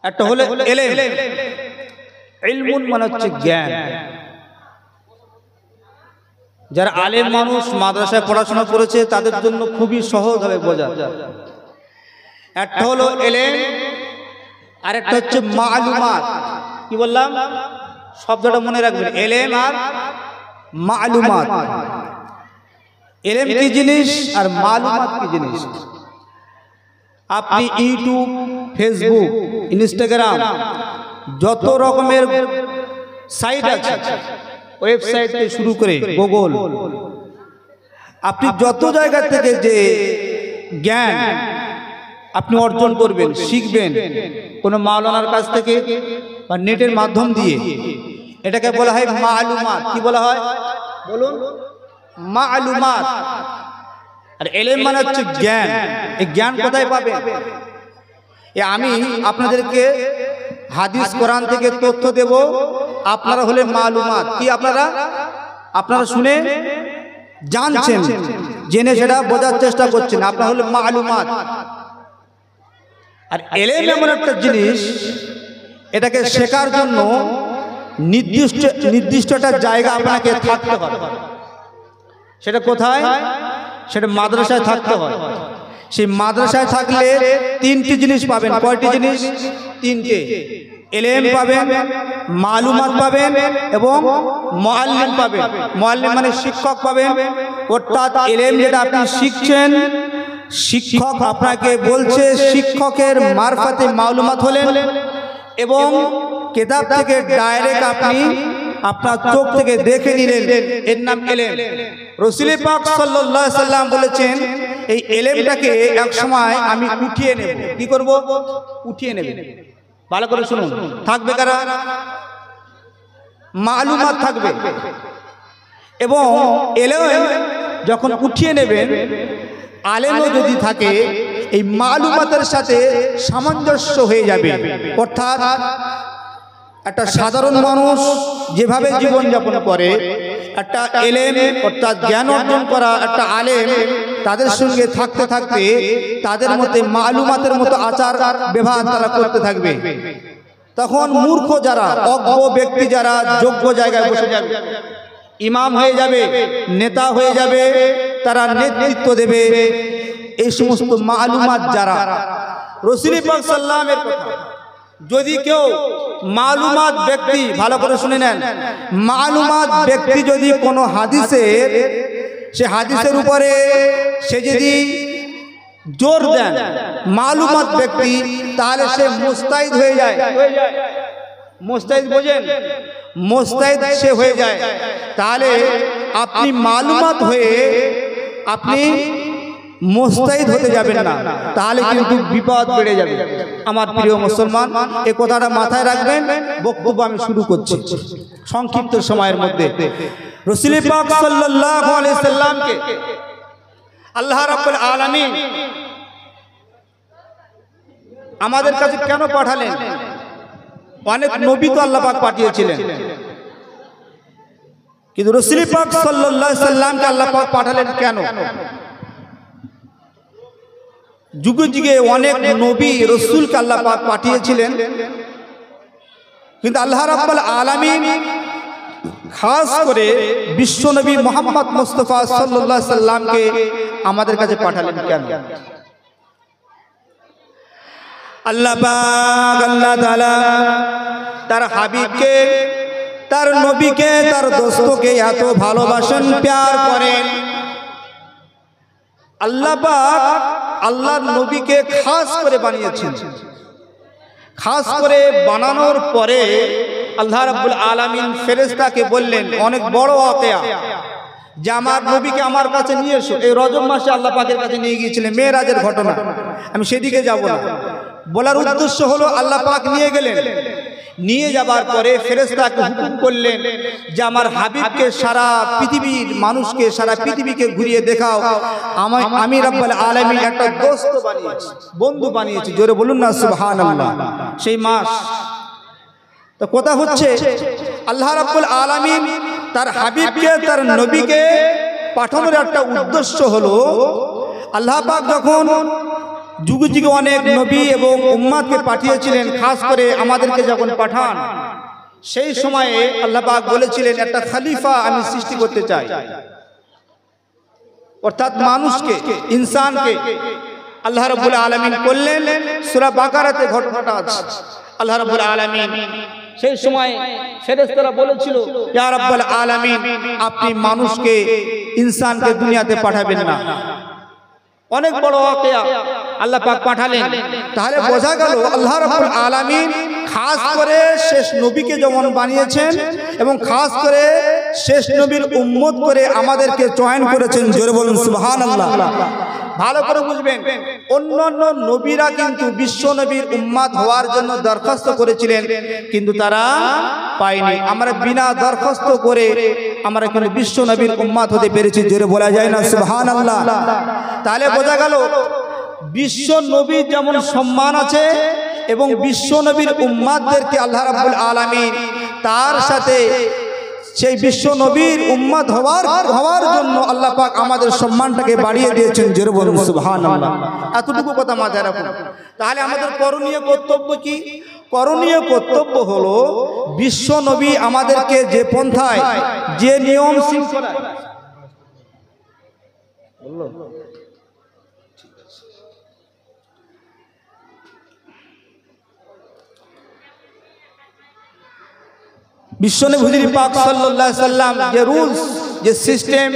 একটা হলো ইলম। ইলমুন মানে হচ্ছে জ্ঞান। যারা আলেম মানুষ মাদ্রাসায় পড়াশোনা করেছে তাদের জন্য খুবই সহজ হবে বোঝা। একটা হলো ইলম, আর একটা হচ্ছে মালুমাত। কি বললাম? শব্দটা মনে রাখবেন, ইলম আর মালুমাত। ইলম কি জিনিস আর মালুমাত কি জিনিস? আপনি ইউটিউব, ফেসবুক, ইনস্টাগ্রাম, যত রকমের সাইট আছে, ওয়েবসাইট থেকে শুরু করে গুগল, আপনি যত জায়গা থেকে যে জ্ঞান আপনি অর্জন করবেন, শিখবেন কোনো মাওলানার কাছ থেকে বা নেটের মাধ্যম দিয়ে, এটাকে বলা হয় মালুমাত। কি বলা হয় বলুন? মালুমাত। আর ইলম মানে হচ্ছে জ্ঞান। এই জ্ঞান কোথায় পাবেন? আমি আপনাদেরকে হাদিস কোরআন থেকে তথ্য দেব, আপনারা হলে মালুমাত। কি আপনারা শুনে জানছেন, জেনে সেটা বোঝার চেষ্টা করছেন, আপনারা হলে মালুমাত। আর ইলম এমন একটা জিনিস, এটাকে শেখার জন্য নির্দিষ্ট একটা জায়গা আপনাকে থাকতে হবে। সেটা কোথায়? সেটা মাদ্রাসায় থাকতে হয়। সেই মাদ্রাসায় থাকলে তিনটি জিনিস পাবেন। কয়টি জিনিস? তিনটে। ইলম পাবেন, মালুমাত পাবেন এবং মুআল্লিম পাবেন। মুআল্লিম মানে শিক্ষক পাবেন। অর্থাৎ ইলম যেটা আপনি শিখছেন, শিক্ষক আপনাকে বলছে, শিক্ষকের মারফতে মালুমাত হলেন এবং কিতাব থেকে ডাইরেক্ট আপনি আপনার চোখ থেকে দেখে নিলেন, এর নাম ইলম। রাসূল পাক সাল্লাল্লাহু আলাইহি সাল্লাম বলেছেন, এই ইলমটাকে এক সময় আমি উঠিয়ে নেব। কি করব? উঠিয়ে নেব। ভালো করে শুনুন। থাকবে কারা? মালুমাত থাকবে। এবং ইলম যখন উঠিয়ে নেবেন, আলেমও যদি থাকে, এই মালুমাতের সাথে সামঞ্জস্য হয়ে যাবে। অর্থাৎ একটা সাধারণ মানুষ যেভাবে জীবনযাপন করে, একটা ইলম অর্থাৎ জ্ঞান অর্জন করা একটা আলেম, তাদের সঙ্গে থাকতে থাকতে তাদের মধ্যে মালুমাতের মতো আচার ব্যবহার তারা করতে থাকবে। তখন মূর্খ যারা, অজ্ঞ ব্যক্তি যারা যোগ্য জায়গায় বসে যাবে, ইমাম হয়ে যাবে, নেতা হয়ে যাবে, তারা নেতৃত্ব দেবে। এই সমস্ত মালুমাত যারা, রাসূল পাক সাল্লাল্লাহু আলাইহি ওয়াসাল্লামের কথা, যদি কেউ মালুমাত ব্যক্তি, ভালো করে শুনে নেন, মালুমাত ব্যক্তি যদি কোনো হাদিসের, সে হাদিসের উপরে সে যদি জোর দেন, মালুমাত ব্যক্তি, তাহলে সে মুস্তাহিদ হয়ে যায়। মুস্তাহিদ বোঝেন? মুস্তাহিদ সে হয়ে যায়। তাহলে আপনি মালুমাত হয়ে আপনি মুস্তাহিদ হতে যাবেন না, তাহলে কিন্তু বিপদ বেড়ে যাবে। আমার প্রিয় মুসলমান, এই কথাটা মাথায় রাখবেন। বক্তব্য আমি শুরু করছি সংক্ষিপ্ত সময়ের মধ্যে। রাসূল পাক সাল্লাল্লাহু আলাইহি সাল্লামকে আল্লাহ রাব্বুল আলামিন আমাদের কাছে কেন পাঠালেন? অনেক নবী তো আল্লাহ পাক পাঠিয়েছিলেন, কিন্তু রাসূল পাক সাল্লাল্লাহু আলাইহি সাল্লামকে আল্লাহ পাক পাঠালেন কেন? যুগে যুগে অনেক নবী রাসূলকে আল্লাহ পাক পাঠিয়েছিলেন, কিন্তু আল্লাহ রাব্বুল আলামিন খাস করে বিশ্ব নবী মুহাম্মদ মুস্তাফা সাল্লাল্লাহু আলাইহি সাল্লামকে আমাদের কাছে পাঠালেন কেন? আল্লাহ পাক, আল্লাহ তাআলা তার হাবিবকে, তার নবীকে, তার দোস্তকে এত ভালোবাসেন, প্যার করেন। আল্লাহ পাক আল্লাহর নবীকে খাস করে বানিয়েছেন। খাস করে বানানোর পরে আল্লাহ রাব্বুল আলামিন ফেরেশতাকে বললেন, অনেক বড় ওয়াকিয়া, যে আমার নবীকে আমার কাছে নিয়ে এসো। এই রজব মাসে আল্লাহ পাকের কাছে নিয়ে গিয়েছিলেন, মেরাজের ঘটনা, আমি সেদিকে যাব না। বলার উদ্দেশ্য হলো, আল্লাহ পাক নিয়ে গেলেন, নিয়ে যাবার পরে ফেরেশতাকে হুকুম করলেন যে আমার হাবিবকে সারা পৃথিবীর মানুষকে, সারা পৃথিবীকে ঘুরিয়ে দেখাও। আমি রব্বুল আলামিন একটা দোস্ত বানিয়েছি, বন্ধু বানিয়েছি। জোরে বলুন না সুবহানাল্লাহ। সেই মাস তো কথা হচ্ছে, আল্লাহ রাব্বুল আলামিন তার হাবিবকে, তার নবীকে পাঠানোর একটা উদ্দেশ্য হলো, আল্লাহ পাক যখন যুগে যুগে অনেক নবী এবং উম্মাদকে পাঠিয়েছিলেন। খাস করে আমাদেরকে যখন পাঠান সেই সময়ে আল্লাহ পাক বলেছিলেন একটা খলিফা আমি সৃষ্টি করতে চাই, অর্থাৎ মানুষকে, ইনসানকে আল্লাহ রাব্বুল আলামিন করলেন। সূরা বাকারাতে ঘটনাটা আছে। আল্লাহ রাব্বুল আলামিন সেই সময় ফেরেশতারা বলেছিল, ইয়া রাব্বুল আলামিন আপনি মানুষকে, ইনসানকে দুনিয়াতে পাঠাবেন না। অনেক বড় ওয়াকিয়া আল্লাহ পাক পাঠালেন। তাহলে বোঝা গেল আল্লাহ রাব্বুল আলামিন খাস করে শেষ নবীকে যেমন বানিয়েছেন এবং খাস করে শেষ নবীর উম্মত করে আমাদেরকে চয়ন করেছেন। জোরে বলুন সুবহানাল্লাহ। ভালো করে বুঝবেন, অন্যান্য নবীরা কিন্তু বিশ্ব নবীর উম্মত হওয়ার জন্য দরখাস্ত করেছিলেন, কিন্তু তারা পায়নি। আমরা বিনা দরখাস্ত করে আমরা কিন্তু বিশ্ব নবীর উম্মত হতে পেরেছি। জোরে বলা যায় না সুবহানাল্লাহ। তাহলে বোঝা গেল বিশ্ব নবীর যেমন সম্মান আছে এবং বিশ্ব নবীর উম্মতদেরকে আল্লাহ রাব্বুল আলামিন তার সাথে সেই বিশ্ব নবীর উম্মত হওয়ার জন্য আল্লাহ পাক আমাদের সম্মানটাকে বাড়িয়ে দিয়েছেন। জোরে বলুন সুবহানাল্লাহ। এতটুকু কথা মাথায় রাখুন। তাহলে আমাদের করণীয় কর্তব্য কি? করণীয় কর্তব্য হলো বিশ্ব নবী আমাদেরকে যে পন্থায়, যে নিয়ম শৃঙ্খলা বিশ্বনবী হুজুর পাক সাল্লাল্লাহু আলাইহি সাল্লাম যে রুলস, যে সিস্টেম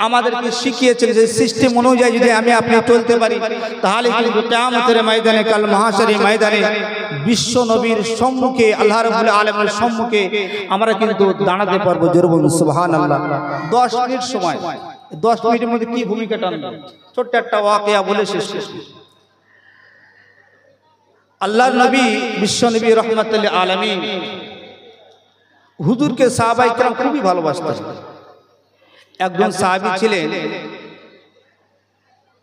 আমাদেরকে শিখিয়েছেন, যে সিস্টেম অনুযায়ী যদি আমি আপনি চলতে পারি তাহলে কিন্তু কিয়ামতের ময়দানে, কাল মাহশারের ময়দানে বিশ্ব নবীর সম্মুখে, আল্লাহ রাব্বুল আলামিনের সম্মুখে আমরা কিন্তু দাঁড়াতে পারবো। জোরে বলুন সুবহানাল্লাহ। 10 মিনিট সময়, 10 মিনিটের মধ্যে কি ভূমিকা টানবো? ছোট্ট একটা ওয়াকিয়া বলে শেষ করব। আল্লাহর নবী বিশ্ব নবী রাহমাতুল লিল আলামিন হুজুরকে সাহাবায়ে কেরাম খুবই ভালোবাসতেন। একজন সাহাবী ছিলেন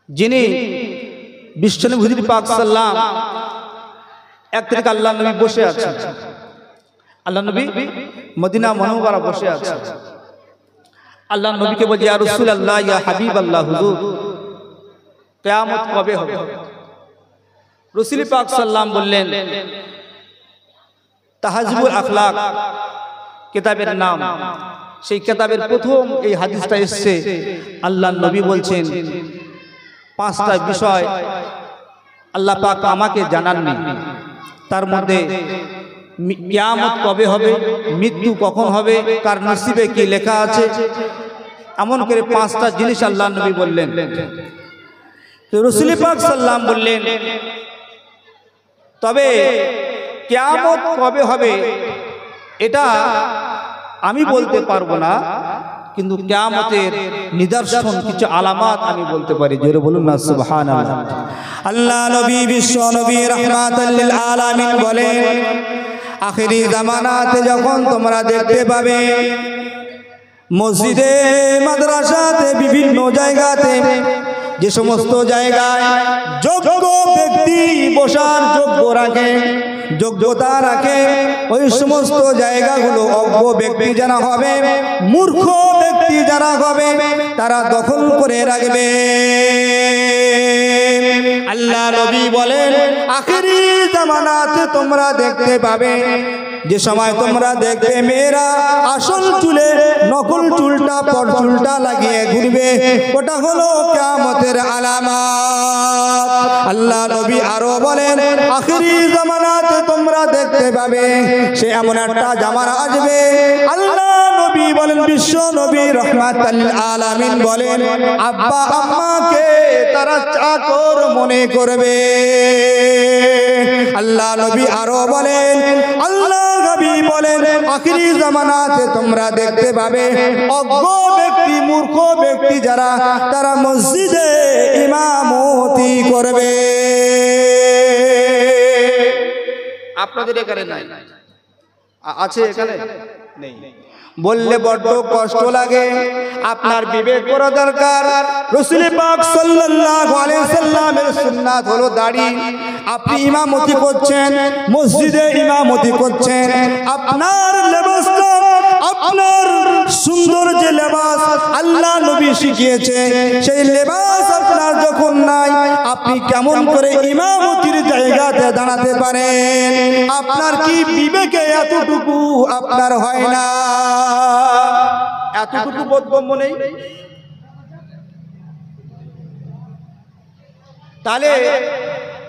যিনি বিশ্বনবী হুজুর পাক সাল্লাম এক থেকে আল্লাহ নবী বসে আছেন, আল্লাহ নবী মদিনা মুনাওয়ারা বসে আছেন। আল্লাহ নবীকে বলে, ইয়া রাসূলুল্লাহ, ইয়া হাবিবাল্লাহ, হুজুর কিয়ামত কবে হবে? রাসূল পাক সাল্লাম বললেন, তাহজিবুল আখলাক কিতাবের নাম, সেই কিতাবের প্রথম এই হাদিসটা এসেছে। আল্লাহ নবী বলছেন 5টা বিষয় আল্লাহ পাক আমাকে জানাননি, তার মধ্যে কিয়ামত কবে হবে, মৃত্যু কখন হবে, কার নসিবে কি লেখা আছে, এমন করে 5টা জিনিস আল্লাহ নবী বললেন। তো রাসূল পাক সাল্লাম বললেন, তবে কিয়ামত কবে হবে এটা আমি বলতে পারবো না, কিন্তু কিয়ামতের নিদর্শন, কিছু আলামত আমি বলতে পারি। জোরে বলুন না সুবহানাল্লাহ। আল্লাহ নবী বিশ্ব নবী রাহমাতুল লিল আলামিন বলেন, আখিরি জামানাতে যখন তোমরা দেখতে পাবে মসজিদে, মাদ্রাসাতে, বিভিন্ন জায়গাতে, যে সমস্ত জায়গায় যোগ্য ব্যক্তি বসার যোগ্যতা রাখে, ওই সমস্ত জায়গাগুলো অজ্ঞ ব্যক্তি যারা হবে, মূর্খ ব্যক্তি যারা হবে, তারা দখল করে রাখবে। আল্লাহ নবী বলেন, আখিরি জামানাতে তোমরা দেখতে পাবে, যে সময় তোমরা দেখবে মেয়েরা আসল চুলে নকল চুলটা, পর চুলটা লাগিয়ে ঘুরবে, ওটা হলো কিয়ামতের আলামত। আল্লাহ নবী আরো বলেন, আখিরি জামানাতে তোমরা দেখতে পাবে সে এমন একটা জামানা আসবে, আল্লাহ নবী বলেন, বিশ্ব নবী রাহমাতুল লিল আলামিন বলেন, আব্বা আম্মাকে তারা চাকর মনে করবে। আল্লাহ নবী আরো বলেন, আল্লাহ নবী বলেন, আখিরি জামানাতে তোমরা দেখতে পাবে অজ্ঞ ব্যক্তি, মূর্খ ব্যক্তি যারা, তারা মসজিদে ইমামতি করবে। আপনাদের এখানে নাই, আছে? এখানে নেই বললে বড্ড কষ্ট লাগে। আপনার বিবেক করা দরকার। রাসূল পাক সাল্লাল্লাহু আলাইহি সাল্লামের সুন্নাত হলো দাড়ি। আপনি ইমামতি করছেন, মসজিদে ইমামতি করছেন, আপনার লেবাসটা আপনার সুন্দর যে লেবাস আল্লাহ নবী শিখিয়েছে সেই লেবাস আপনার যখন নাই আপনি কেমন করে ইমামতির জায়গাতে দাঁড়াতে পারেন? আপনার কি বিবেকে এতটুকু আপনার হয় না? এতটুকু বোধগম্য নেই? তাহলে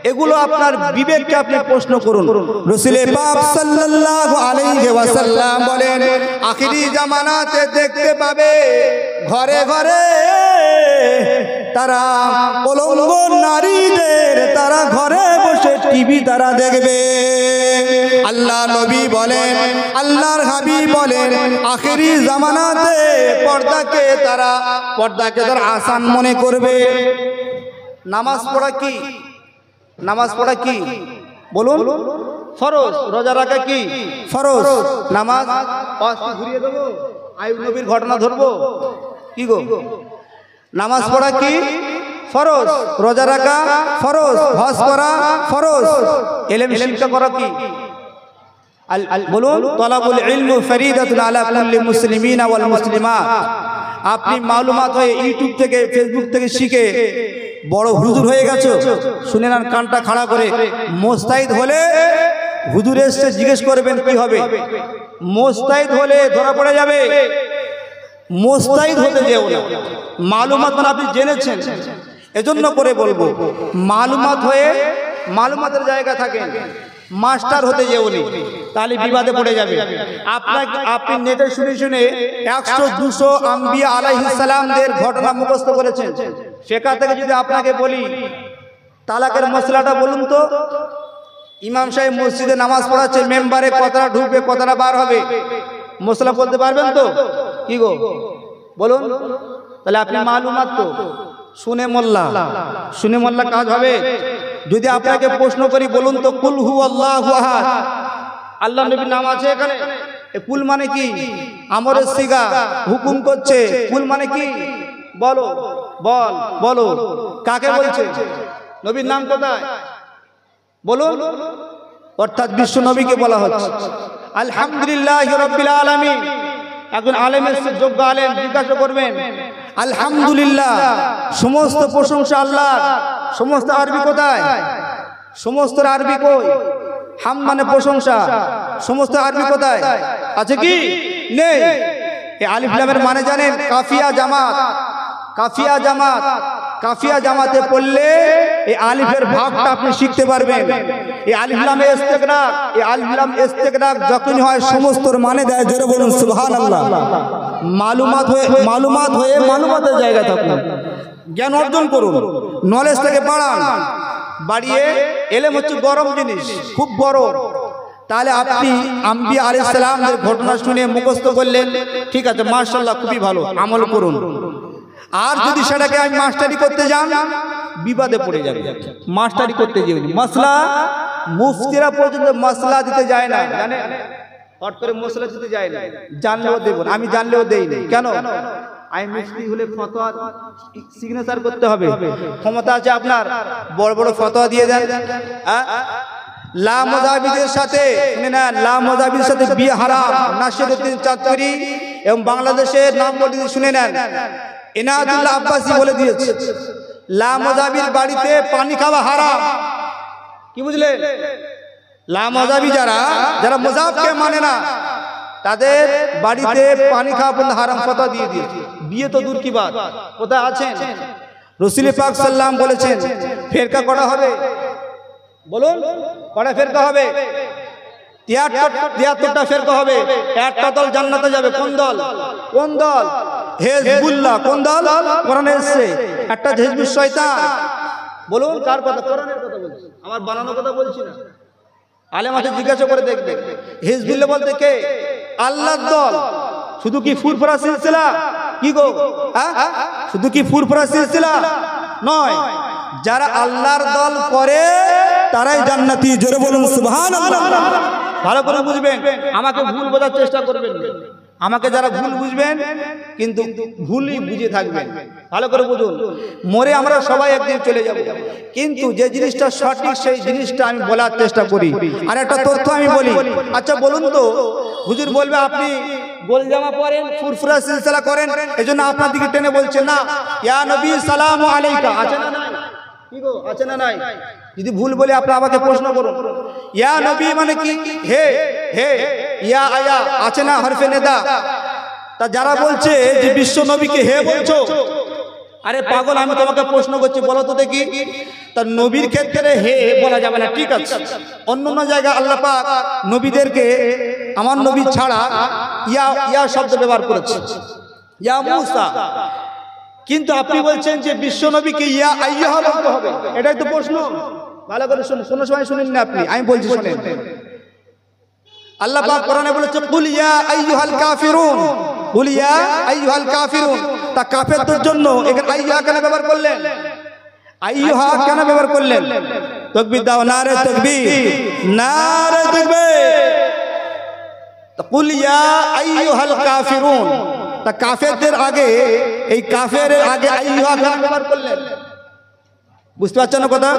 এগুলো আপনার বিবেককে আপনি প্রশ্ন করুন। রাসূল পাক সাল্লাল্লাহু আলাইহি ওয়াসাল্লাম বলেন, আখিরি জামানাতে দেখতে পাবে ঘরে ঘরে তারা উলঙ্গ নারীদের, তারা ঘরে বসে টিভি তারা দেখবে। আল্লাহ নবী বলেন, আল্লাহর হাবিব বলেন, আখিরি জামানাতে পর্দাকে তারা আসান মনে করবে। নামাজ পড়া কি? নামাজ পড়া কি বলুন? ফরজ। রোজা রাখা কি? ফরজ। নামাজ ঘুরিয়ে দেবো, আইয়ুব নবীর ঘটনা ধরবো কি গো? নামাজ পড়া কি? ফরজ। রোজা রাখা ফরজ। হজ করা ফরজ। ইলম শিক্ষা করা কি বলুন? তলাবুল ইলম ফরিদাতুন আলা কুল্লি মুসলিমিন ওয়াল মুসলিমাত। আপনি মালুমাত হয়ে ইউটিউব থেকে ফেসবুক থেকে শিখে বড় হুজুর হয়ে গেছো, শুনে নেন কানটা খাড়া করে। মোস্তাহিদ হলে হুজুর এসে জিজ্ঞেস করবেন কি হবে? মোস্তাহিদ হলে ধরা পড়ে যাবে। মোস্তাহিদ হতে যেও না। মালুমাত মানে আপনি জেনেছেন, এজন্য করে বলবো মালুমাত হয়ে মালুমাতের জায়গা থাকেন, মাস্টার হতে যেও নি, তাহলে বিবাদে পড়ে যাবে। আপনি নেটে শুনে শুনে 100-200 আম্বিয়া আলাইহিস সালামদের ঘটনা মুখস্থ করেছেন। সেখান থেকে যদি আপনাকে বলি তালাকের মশলাটা বলুন তো, ইমাম সাহেব মসজিদে নামাজ পড়াচ্ছে, মেম্বারে কতটা ঢুকবে কতটা বার হবে, মশলা বলতে পারবেন তো? কি গো বলুন? তাহলে আপনি মালুমাত তো শুনে মোল্লা কাজ হবে? যদি আপনাকে প্রশ্ন করি বলুন তো, কুল হু আল্লাহু আহাদ, আল্লাহ নবীর নাম আছে এখানে? কুল মানে কি? আমরের সিগা, হুকুম করছে। কুল মানে কি? বলো, বলো কাকে বলছে? নবীর নাম কোথায় বলুন? অর্থাৎ বিশ্ব নবীকে বলা হচ্ছে। আলহামদুলিল্লাহি রাব্বিল আলামিন। একজন আলেমের যোগ্য আলেম জিজ্ঞাসা করবেন, আলহামদুলিল্লাহ সমস্ত প্রশংসা আল্লাহর, সমস্ত আরবি কোথায়? সমস্ত আরবি কই? হাম মানে প্রশংসা, সমস্ত আরবি কোথায় আছে কি? নেই। এই আলিফ লামের মানে জানেন? কাফিয়া জামাত। কাফিয়া জামাত, কাফিয়া জামাতে পড়লে এই আলিফের ভাগটা আপনি শিখতে পারবেন। এই আলিফ লামে ইস্তেগরাক, এই আলিফ লাম ইস্তেগরাক যখনই হয় সমস্তর মানে দেয়। জোরে বলুন সুবহানাল্লাহ। মালুমাত হয়ে মালুমাতের জায়গা থাকুন, জ্ঞান অর্জন করুন, নলেজটাকে বাড়ান। বাড়িয়ে এলেম হচ্ছে গরম জিনিস, খুব গরম। তাহলে আপনি আম্বিয়া আলাইহিস সালামদের ঘটনা শুনে মুখস্থ করলেন, ঠিক আছে মাশাআল্লাহ, খুবই ভালো, আমল করুন। আর যদি সেটাকে আমি মাস্টারি করতে যান, বিবাদে পড়ে যাবে। মাস্টারি করতে যাবেন, মশলা মুফতিরা পর্যন্ত মশলা দিতে যায় না, জানেন? হট করে মশলা দিতে যায় না। জানলেও দেব না, আমি জানলেও দেই না। কেন? আমি মুফতি হলে ফতোয়া সিগনেচার করতে হবে, ক্ষমতা আছে আপনার, বড় বড় ফতোয়া দিয়ে দেন। লা মুজাবিদের সাথে শুনে না, লা মুজাবিদের সাথে বিয়ে হারাম। নাসিরউদ্দিন চাঁদপুরি এবং বাংলাদেশের নাম বলে শুনে নেন, ইনায়াতুল্লাহ আব্বাসী বলে দিয়েছে লা মুজাবির বাড়িতে পানি খাওয়া হারাম। কি বুঝলেন? লা মুজাবি যারা মুজাবকে মানে না, তাদের বাড়িতে পানি খাওয়া পর্যন্ত হারাম ফতোয়া দিয়ে দিয়েছে। বিয়ে তো দূর কি বাত, কোথায় আছেন? রাসূল পাক সাল্লাল্লাহু আলাইহি বলেছেন ফেরকা করা হবে। বলুন কটা ফেরকা হবে? 73টা ফেরকা হবে। একটা দল জান্নাতে যাবে। কোন দল? কোন দল? হিজবুল্লাহ। কোন দল? কোরআনে এসেছে। একটা হিজবুশ শয়তান। বলুন কার কথা? কোরআনের কথা বলছি, আমার বানানো কথা বলছি না। আলেম আছে, জিজ্ঞাসা করে দেখবেন। হিজবুল্লাহ বলতে কে? আল্লাহর দল। শুধু কি ফুরফুরা সিলসিলা? কি গো শুধু কি ফুরফুরা সিলসিলা নয়, যারা আল্লাহর দল করে তারাই জান্নাতি। জোরে বলুন সুবহানাল্লাহ। ভালো করে বুঝবেন, আমাকে ভুল বোঝার চেষ্টা করবেন। আমাকে যারা ভুল বুঝবেন কিন্তু ভুলই বুঝে থাকবেন। ভালো করে বুঝুন, মরে আমরা সবাই একদিন চলে যাব, কিন্তু যে জিনিসটা সঠিক সেই জিনিসটা আমি বলার চেষ্টা করি। আর একটা তথ্য আমি বলি। আচ্ছা বলুন তো, হুজুর বলবে আপনি গোল জামা পরেন, ফুরফুরা সিলসিলা করেন, এজন্য আপনার দিকে টেনে বলছে না ইয়া নবী সালামু আলাইকা, আছে না নাই? কি গো, আছে না নাই? যদি ভুল বলে আপনারা আমাকে প্রশ্ন করুন। ইয়া নবী মানে কি? হে হে, ইয়া আয়া আছে না হরফে নেদা? তা যারা বলছে যে বিশ্ব নবীকে হে বলছো, আরে পাগল, আমি তোমাকে প্রশ্ন করছি, বলো তো দেখি। তার নবীর ক্ষেত্রে হে বলা যাবে না, ঠিক আছে। অন্য জায়গায় আল্লাহ পাক নবীদেরকে আমার নবী ছাড়া ইয়া ইয়া শব্দ ব্যবহার করেছে, ইয়া মুসা। কিন্তু আপনি বলছেন যে বিশ্ব নবীকে ইয়া আইয়ুহা বলতে হবে, এটাই তো প্রশ্ন। ভালো করে শুনুন, শোনার সময় শুনেন না আপনি, আমি বলছি শুনেন। আল্লাহ পাক কোরআনে বলেছে কুল ইয়া আইয়ুহাল কাফিরুন, কুল ইয়া আইয়ুহাল কাফিরুন। তা কাফেরদের জন্য এখানে আইয়ুহা কেন ব্যবহার করলেন? আইয়ুহা কেন ব্যবহার করলেন? তাকবীর দাও, নারে তাকবীর, নারে তাকবীর। তা কুল ইয়া আইয়ুহাল কাফিরুন, তা কাফেরদের আগে, এই কাফেরের আগে আইয়ুহা কেন ব্যবহার করলেন? বুঝতে পারছেন না কথা?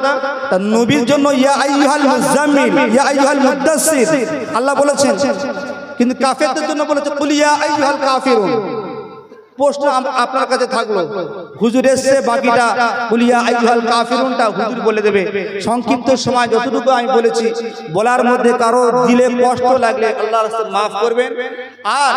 তা নবীর জন্য ইয়া আইয়ুহাল মুজাম্মিল, ইয়া আইয়ুহাল মুদাসসির আল্লাহ বলেছেন, কিন্তু কাফেরদের জন্য বলেছে কুল ইয়া আইয়ুহাল কাফিরুন। প্রশ্ন আপনার কাছে থাকলো, হুজুর এসে বাকিটা কুল ইয়া আইয়ুহাল কাফিরুনটা হুজুর বলে দেবে। সংক্ষিপ্ত সময় যতটুকু আমি বলেছি, বলার মধ্যে কারো দিলে কষ্ট লাগলে আল্লাহর রাস্তায় মাফ করবেন। আর